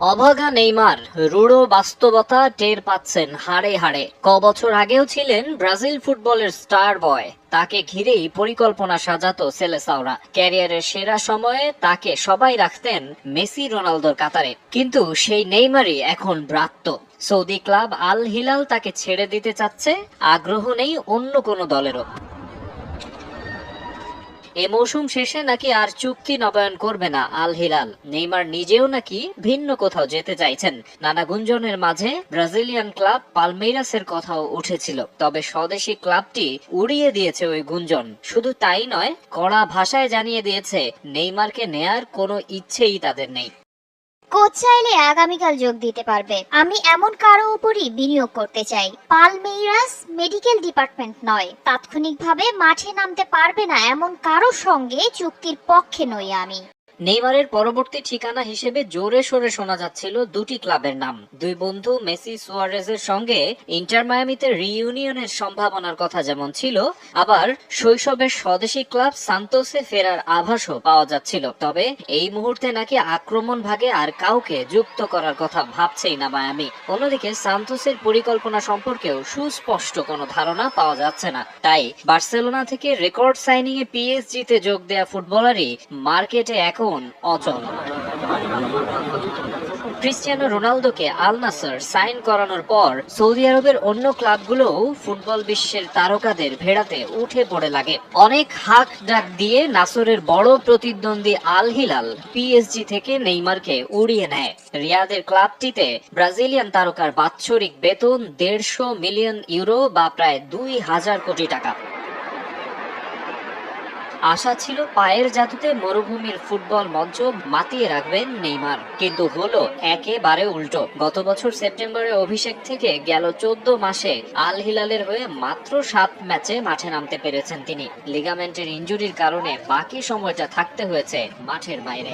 অভাগা নেইমার রূঢ় বাস্তবতা টের পাচ্ছেন হাড়ে হাড়ে। বছর আগেও ছিলেন ব্রাজিল ফুটবলের স্টার বয়। তাকে ঘিরেই পরিকল্পনা সাজাতো সেলেসাওরা। ক্যারিয়ারের সেরা সময়ে তাকে সবাই রাখতেন মেসি রোনালদোর কাতারে, কিন্তু সেই নেইমারই এখন ব্রাত্য। সৌদি ক্লাব আল হিলাল তাকে ছেড়ে দিতে চাচ্ছে, আগ্রহ নেই অন্য কোনো দলেরও। এ মৌসুম শেষে নাকি আর চুক্তি নবায়ন করবে না আল হিলাল। নেইমার নিজেও নাকি ভিন্ন কোথাও যেতে চাইছেন। নানা গুঞ্জনের মাঝে ব্রাজিলিয়ান ক্লাব পালমেইরাসের কথাও উঠেছিল, তবে স্বদেশি ক্লাবটি উড়িয়ে দিয়েছে ওই গুঞ্জন। শুধু তাই নয়, কড়া ভাষায় জানিয়ে দিয়েছে নেইমারকে নেয়ার কোনো ইচ্ছেই তাদের নেই। কোচ চাইলে আগামীকাল যোগ দিতে পারবে। আমি এমন কারো উপরই বিনিয়োগ করতে চাই। পালমেইরাস মেডিকেল ডিপার্টমেন্ট নয়, তাৎক্ষণিকভাবে মাঠে নামতে পারবে না এমন কারোর সঙ্গে চুক্তির পক্ষে নই আমি। নেইমারের পরবর্তী ঠিকানা হিসেবে জোরে সোরে শোনা যাচ্ছিল দুটি ক্লাবের নাম। দুই বন্ধু মেসি সুয়ারেজের সঙ্গে ইন্টার মায়ামিতে রিইউনিয়নের সম্ভাবনার কথা যেমন ছিল, আবার শৈশবের স্বদেশী ক্লাব সান্তোসে ফেরার আভাসও পাওয়া যাচ্ছিল। তবে এই মুহূর্তে নাকি আক্রমণ ভাগে আর কাউকে যুক্ত করার কথা ভাবছেই না মায়ামি। অন্যদিকে সান্তোসের পরিকল্পনা সম্পর্কেও সুস্পষ্ট কোনো ধারণা পাওয়া যাচ্ছে না। তাই বার্সেলোনা থেকে রেকর্ড সাইনিং এ পিএসজিতে যোগ দেয়া ফুটবলারই মার্কেটে এখন অচল। ক্রিস্টিয়ানো রোনালদোকে আল নাসর সাইন করানোর পর সৌদি আরবের অন্য ক্লাবগুলোও ফুটবল বিশ্বের তারকাদের ভেড়াতে উঠে পড়ে লাগে। অনেক হাক ডাক দিয়ে নাসরের বড় প্রতিদ্বন্দ্বী আল হিলাল পিএসজি থেকে নেইমারকে উড়িয়ে নেয়। রিয়াদের ক্লাবটিতে ব্রাজিলিয়ান তারকার বাৎসরিক বেতন 150 মিলিয়ন ইউরো বা প্রায় 2000 কোটি টাকা। আশা ছিল পায়ের জাদুতে মরুভূমির ফুটবল মঞ্চ মাতিয়ে রাখবেন নেইমার, কিন্তু হলো একেবারে উল্টো। গত বছর সেপ্টেম্বরে অভিষেক থেকে গেল 14 মাসে আল হিলালের হয়ে মাত্র 7 ম্যাচে মাঠে নামতে পেরেছেন তিনি। লিগামেন্টের ইনজুরির কারণে বাকি সময়টা থাকতে হয়েছে মাঠের বাইরে।